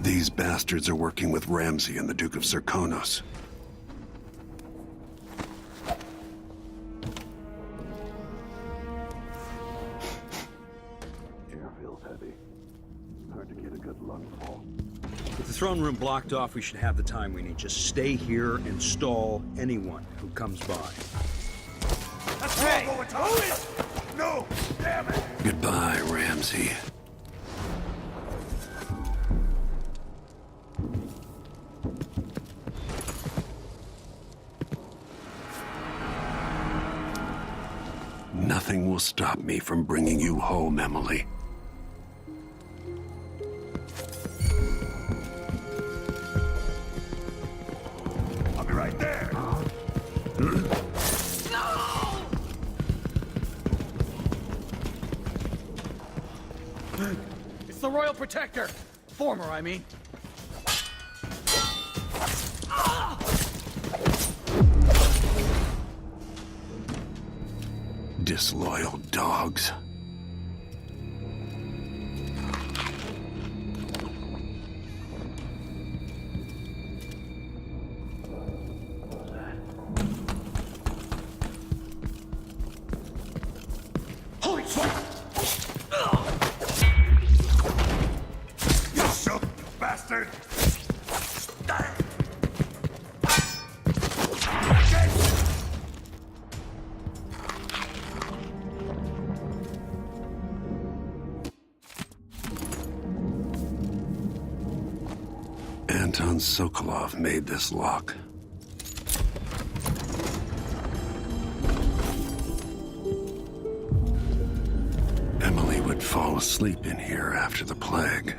These bastards are working with Ramsay and the Duke of Zirconos. Air feels heavy. Hard to get a good lungful. With the throne room blocked off, we should have the time we need. Just stay here and stall anyone who comes by. Hey! Who is... No! Damn it! Goodbye, Ramsay. Nothing will stop me from bringing you home, Emily. I'll be right there! It's the Royal Protector! Former, I mean. Disloyal dogs. Holy shit! You shook, bastard! Anton Sokolov made this lock. Emily would fall asleep in here after the plague.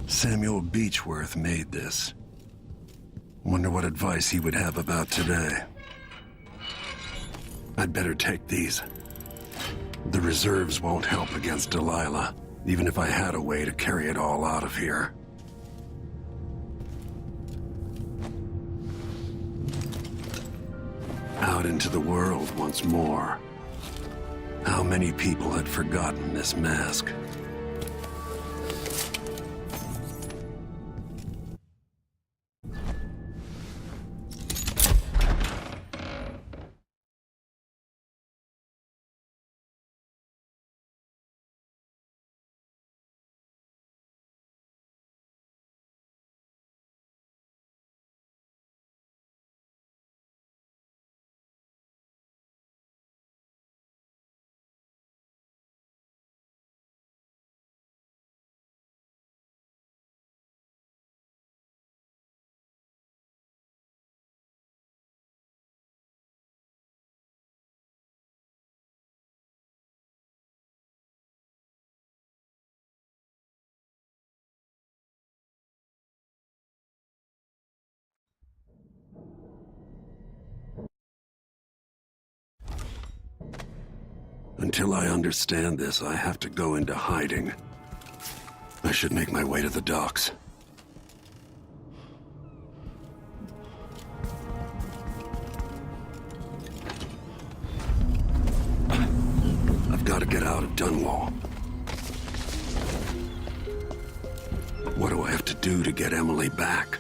Samuel Beechworth made this. Wonder what advice he would have about today. I'd better take these. The reserves won't help against Delilah, even if I had a way to carry it all out of here. Out into the world once more. How many people had forgotten this mask? Until I understand this, I have to go into hiding. I should make my way to the docks. I've got to get out of Dunwall. What do I have to do to get Emily back?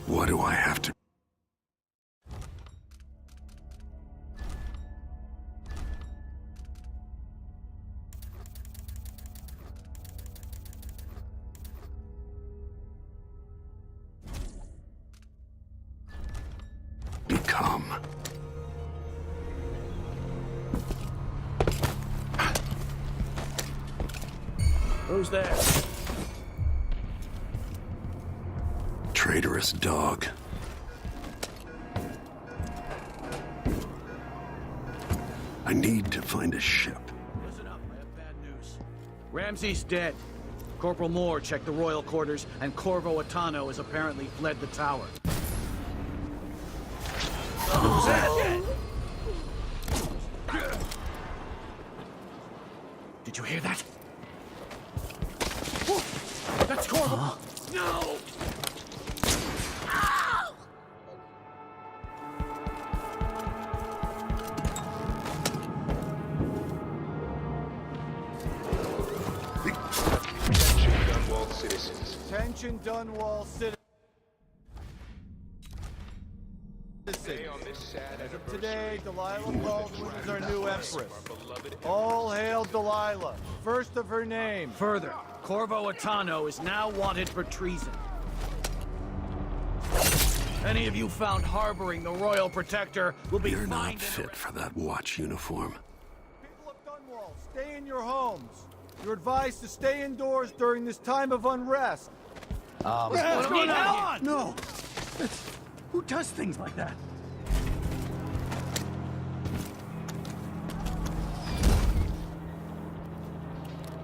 What do I have to... become? Who's there? Traitorous dog. I need to find a ship. Listen up, I have bad news. Ramsay's dead. Corporal Moore checked the royal quarters, and Corvo Atano has apparently fled the tower. Who's that? Did you hear that? That's Corvo! No! Ow! Attention Dunwall citizens. As of today, Delilah Baldwin is our new empress. All hail Delilah, first of her name. Further, Corvo Attano is now wanted for treason. Any of you found harboring the Royal Protector will be You're not fined fit for that watch uniform. People of Dunwall, stay in your homes. You're advised to stay indoors during this time of unrest. What's going on? No! Who does things like that?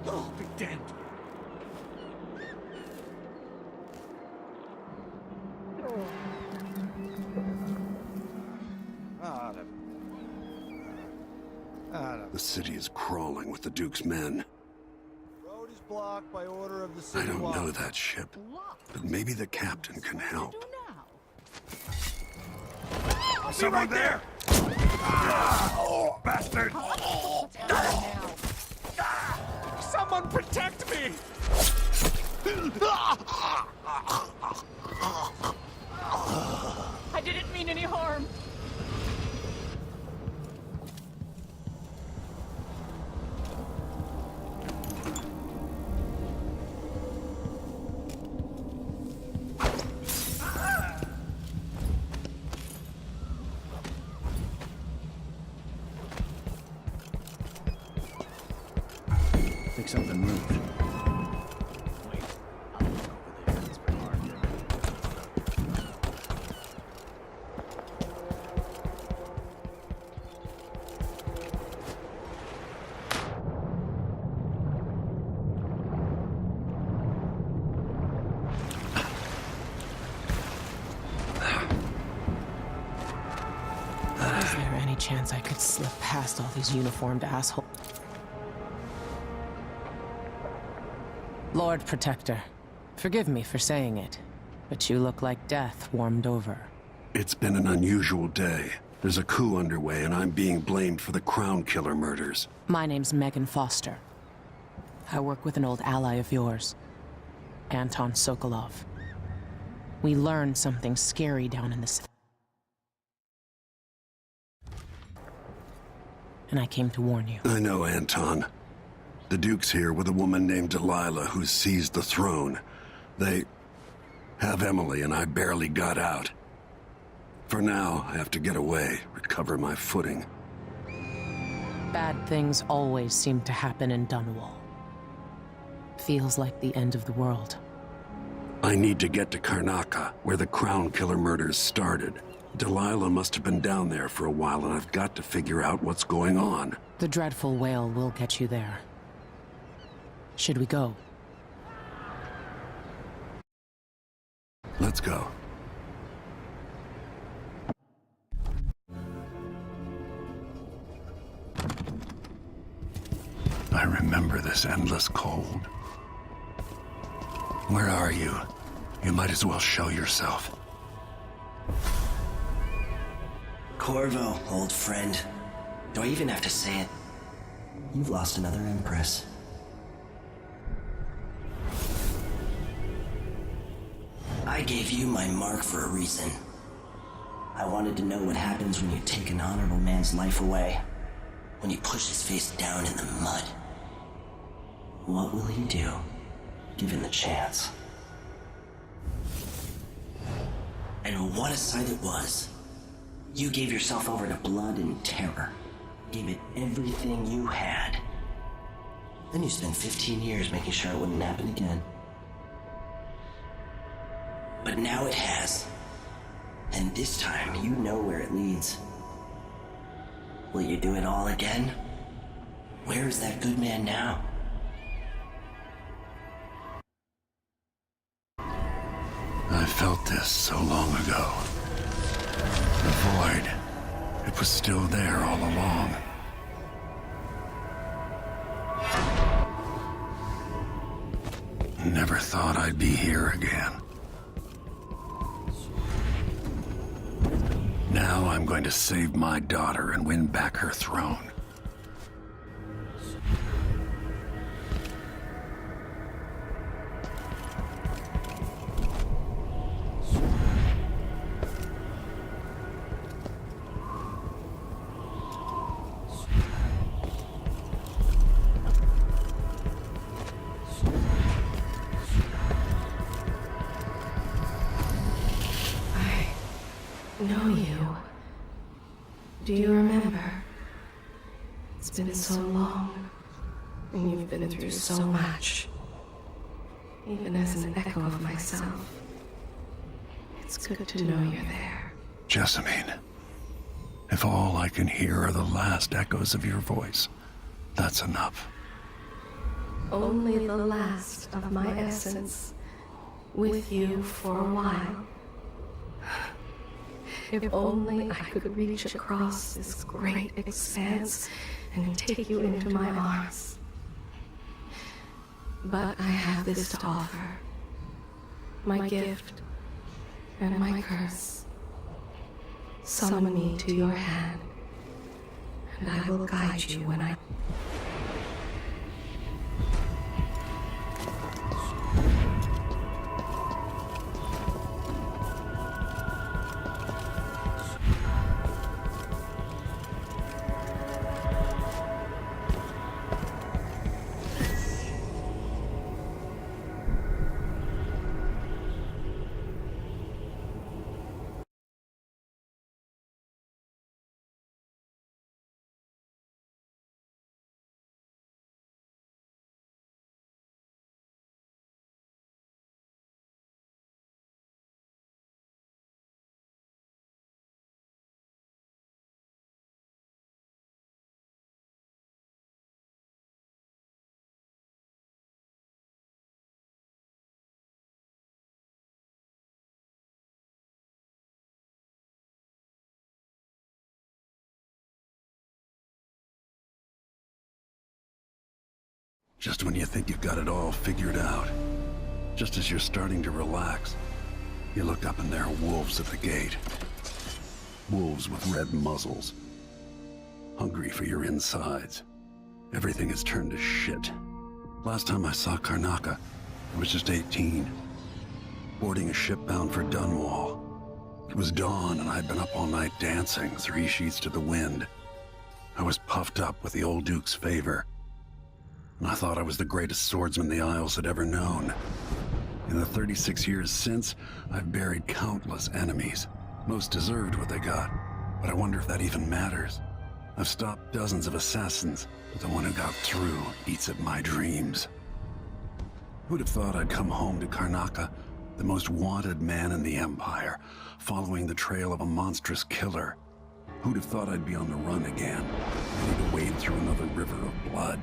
Oh, be damned. The city is crawling with the Duke's men. Road is blocked by order of the I city don't watch. know that ship, but maybe the captain can help. Someone there! Oh, bastard! Someone protect me! I didn't mean any harm. I think something moved. Wait, I'll look over there. It's been hard. Is there any chance I could slip past all these uniformed assholes? Lord Protector, forgive me for saying it, but you look like death warmed over. It's been an unusual day. There's a coup underway, and I'm being blamed for the Crown Killer murders. My name's Megan Foster. I work with an old ally of yours, Anton Sokolov. We learned something scary down in the city. And I came to warn you. I know, Anton. The Duke's here with a woman named Delilah who's seized the throne. They have Emily, and I barely got out. For now, I have to get away, recover my footing. Bad things always seem to happen in Dunwall. Feels like the end of the world. I need to get to Karnaca, where the Crown Killer murders started. Delilah must have been down there for a while, and I've got to figure out what's going on. The dreadful whale will get you there. Should we go? Let's go. I remember this endless cold. Where are you? You might as well show yourself. Corvo, old friend. Do I even have to say it? You've lost another empress. I gave you my mark for a reason. I wanted to know what happens when you take an honorable man's life away. When you push his face down in the mud. What will he do, given the chance? And what a sight it was. You gave yourself over to blood and terror. Gave it everything you had. Then you spent 15 years making sure it wouldn't happen again. But now it has. And this time, you know where it leads. Will you do it all again? Where is that good man now? I felt this so long ago. The void. It was still there all along. Never thought I'd be here again. Now I'm going to save my daughter and win back her throne. know you. Do you remember? It's been so long, and you've been through so much. Even as an echo of myself, it's good to know you're there. Jessamine, if all I can hear are the last echoes of your voice, that's enough. Only the last of my essence, with you for a while. If only I could reach across this great expanse and take you into my arms. But I have this to offer. My gift and my curse. Summon me to your hand, and I will guide you when I... Just when you think you've got it all figured out, just as you're starting to relax, you look up and there are wolves at the gate. Wolves with red muzzles, hungry for your insides. Everything has turned to shit. Last time I saw Karnaca, I was just 18, boarding a ship bound for Dunwall. It was dawn and I'd been up all night dancing, 3 sheets to the wind. I was puffed up with the old Duke's favor, and I thought I was the greatest swordsman the Isles had ever known. In the 36 years since, I've buried countless enemies. Most deserved what they got, but I wonder if that even matters. I've stopped dozens of assassins, but the one who got through eats at my dreams. Who'd have thought I'd come home to Karnaca, the most wanted man in the Empire, following the trail of a monstrous killer? Who'd have thought I'd be on the run again, ready to wade through another river of blood?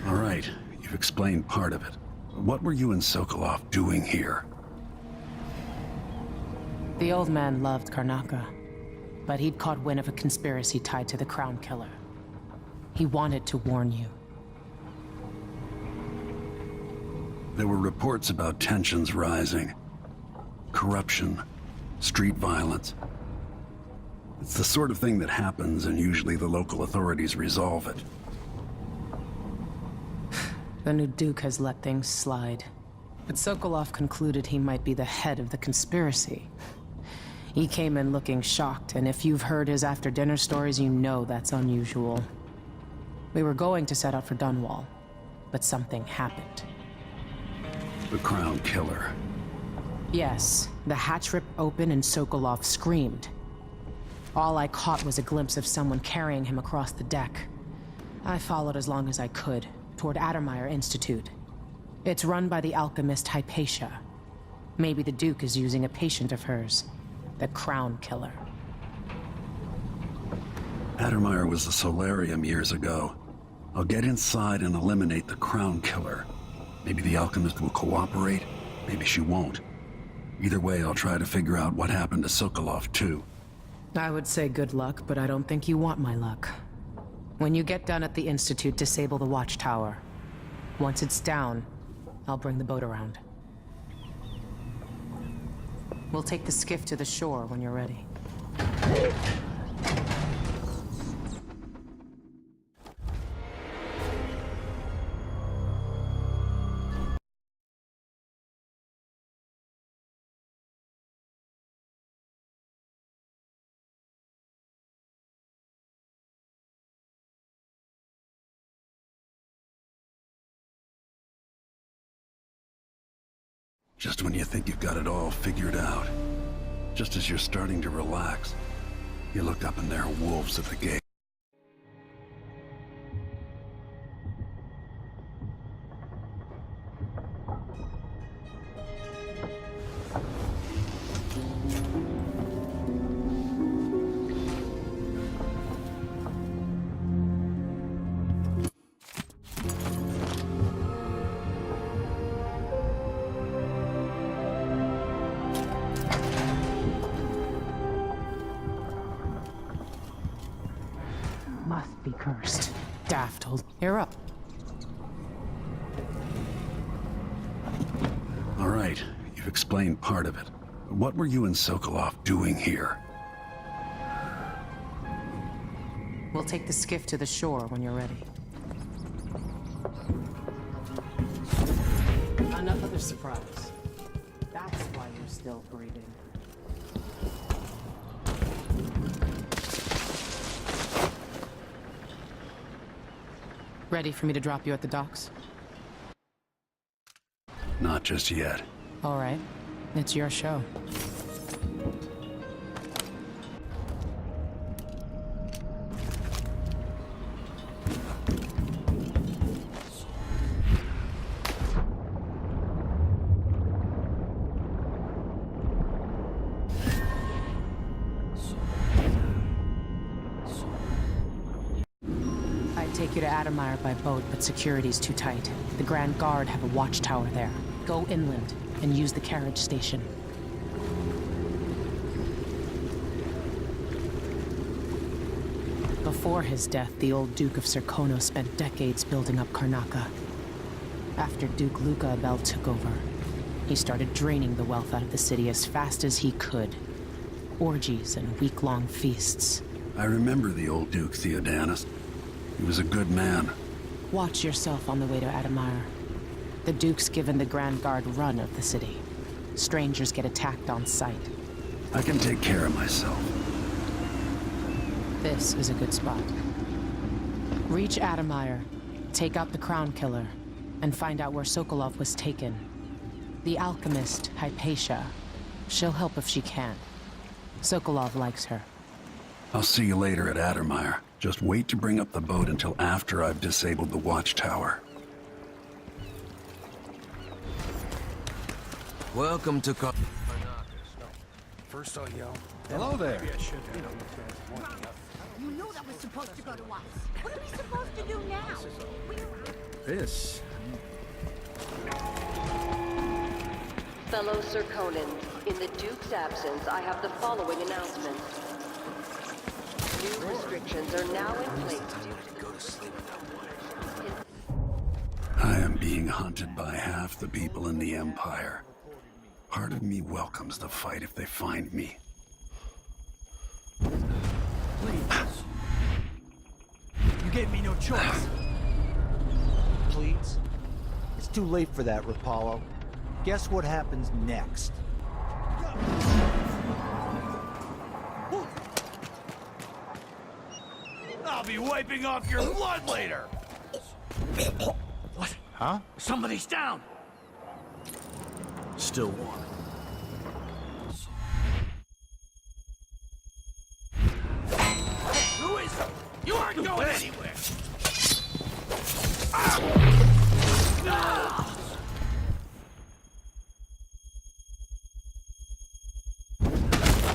All right, you've explained part of it. What were you and Sokolov doing here? The old man loved Karnaca, but he'd caught wind of a conspiracy tied to the Crown Killer. He wanted to warn you. There were reports about tensions rising. Corruption, street violence. It's the sort of thing that happens, and usually the local authorities resolve it. The new Duke has let things slide. But Sokolov concluded he might be the head of the conspiracy. He came in looking shocked, and if you've heard his after-dinner stories, you know that's unusual. We were going to set out for Dunwall, but something happened. The Crown Killer. Yes, the hatch ripped open and Sokolov screamed. All I caught was a glimpse of someone carrying him across the deck. I followed as long as I could, toward Addermeyer Institute. It's run by the alchemist Hypatia. Maybe the Duke is using a patient of hers, the Crown Killer. Addermeyer was a solarium years ago. I'll get inside and eliminate the Crown Killer. Maybe the alchemist will cooperate, maybe she won't. Either way, I'll try to figure out what happened to Sokolov, too. I would say good luck, but I don't think you want my luck. When you get done at the Institute, disable the watchtower. Once it's down, I'll bring the boat around. We'll take the skiff to the shore when you're ready. Just when you think you've got it all figured out, just as you're starting to relax, you look up and there are wolves at the gate. Must be cursed. Daft old. You're up. All right, you've explained part of it. What were you and Sokolov doing here? We'll take the skiff to the shore when you're ready. Another surprise. That's why you're still breathing. Ready for me to drop you at the docks? Not just yet. All right. It's your show. Take you to Adamire by boat, but security's too tight. The Grand Guard have a watchtower there. Go inland and use the carriage station. Before his death, the old Duke of Serkono spent decades building up Karnaca. After Duke Luca Abel took over, he started draining the wealth out of the city as fast as he could. Orgies and week-long feasts. I remember the old Duke Theodanis. He was a good man. Watch yourself on the way to Adamire. The Duke's given the Grand Guard run of the city. Strangers get attacked on sight. I can take care of myself. This is a good spot. Reach Adamire, take out the Crown Killer, and find out where Sokolov was taken. The alchemist, Hypatia. She'll help if she can. Sokolov likes her. I'll see you later at Adamire. Just wait to bring up the boat until after I've disabled the watchtower. Welcome to First I'll yell. Hello there. Maybe I should have. You knew that was supposed to go to us. What are we supposed to do now? This. Fellow Serkonans, in the Duke's absence, I have the following announcement. New restrictions are now in place due to I am being hunted by half the people in the Empire. Part of me welcomes the fight if they find me. Please. You gave me no choice. Please? It's too late for that, Rapallo. Guess what happens next? I'll be wiping off your blood later! What? Huh? Somebody's down! Still warm. Who is it? You aren't going anywhere!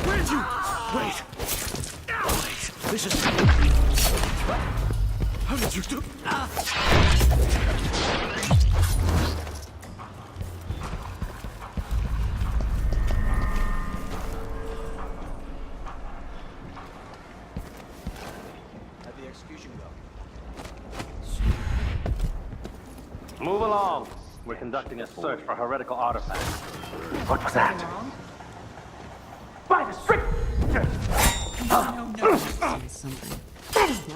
Where'd you... Wait! This is... How did you do... How'd the execution go? belongs? We're conducting a search for heretical artifacts. What was that? By the strict...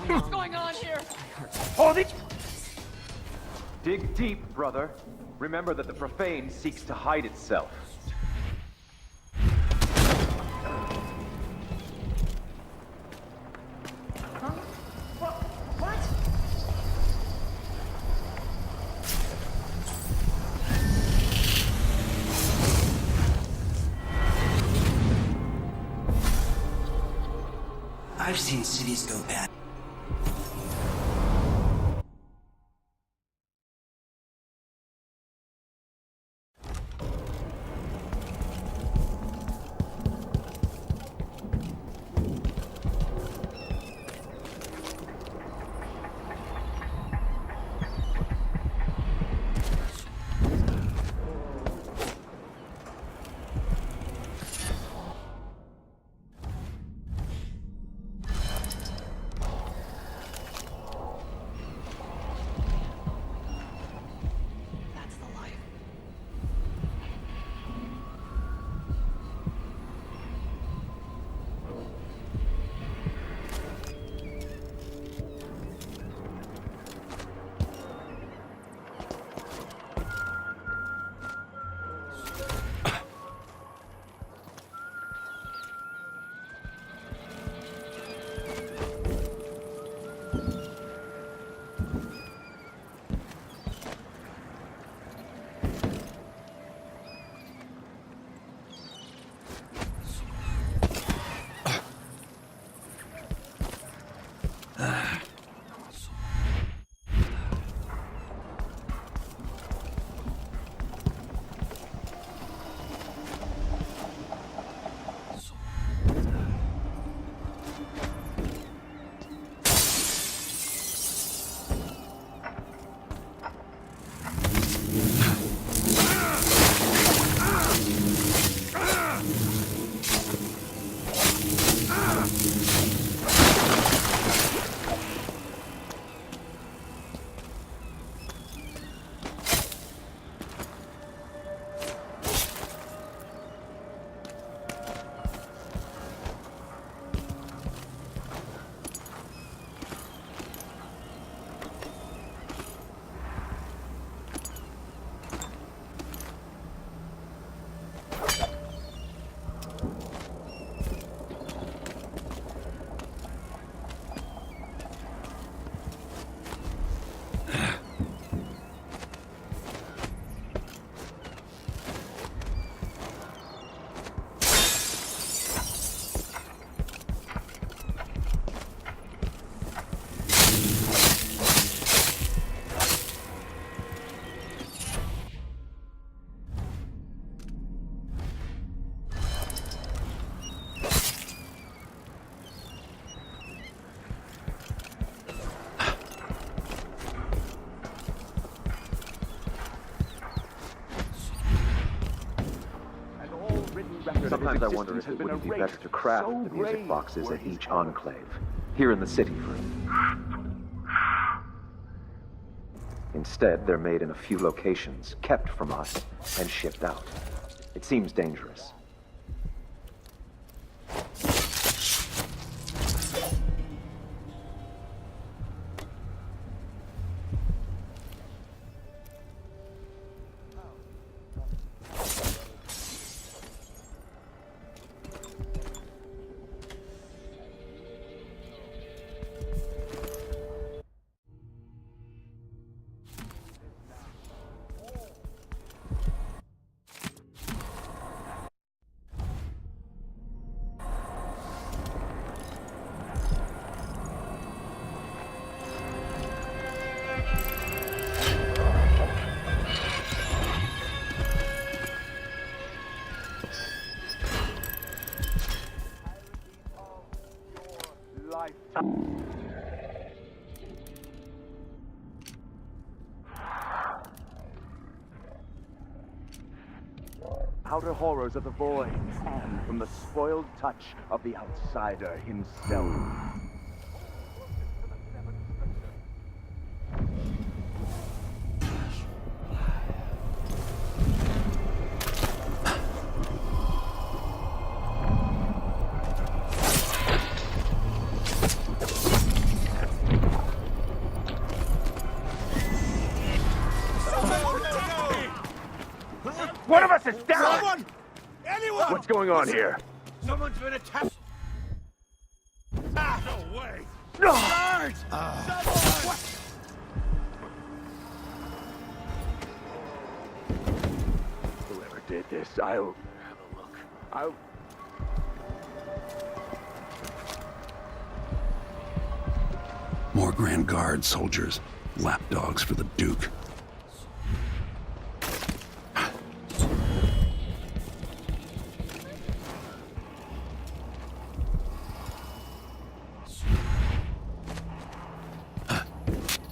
What's going on here? Hold it! Dig deep, brother. Remember that the profane seeks to hide itself. I've seen cities go bad. Sometimes I wonder if it wouldn't be better to craft the music boxes at each enclave. Here in the city, for Instead, they're made in a few locations, kept from us, and shipped out. It seems dangerous. Outer horrors of the void, and from the spoiled touch of the outsider himself. going on here? Someone's been attacked. Ah, no way! No! Guards! Someone! Whoever did this, I'll have a look. I'll... More Grand Guard soldiers. Lapdogs for the Duke.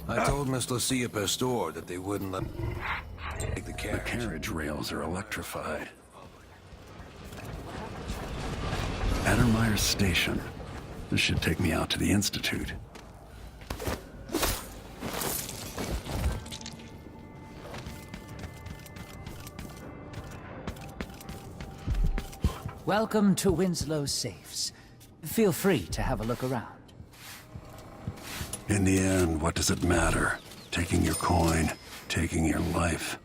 I told Miss Lucia Pastor that they wouldn't let me take the carriage. The carriage rails are electrified. Addermeyer Station. This should take me out to the Institute. Welcome to Winslow's Safes. Feel free to have a look around. In the end, what does it matter? Taking your coin, taking your life.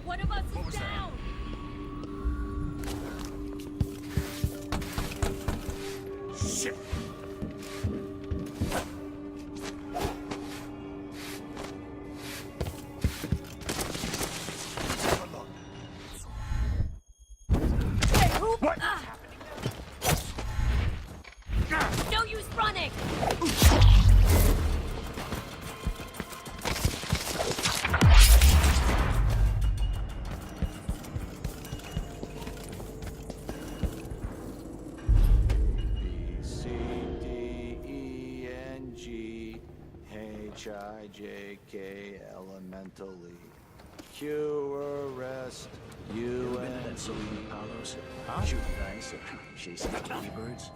One of us is down! Shit! Hey, who? What? No use running! H-I-J-K elementally. Q arrest U N G. Shooting dice or chasing birds.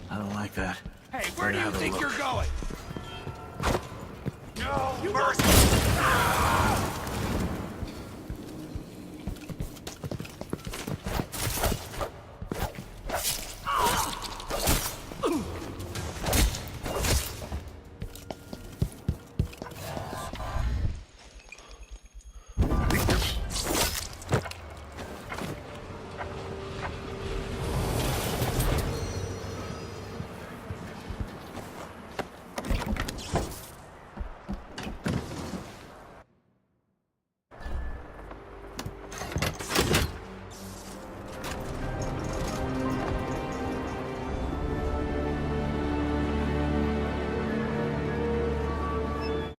I don't like that. Hey, where do you think you're going? No mercy!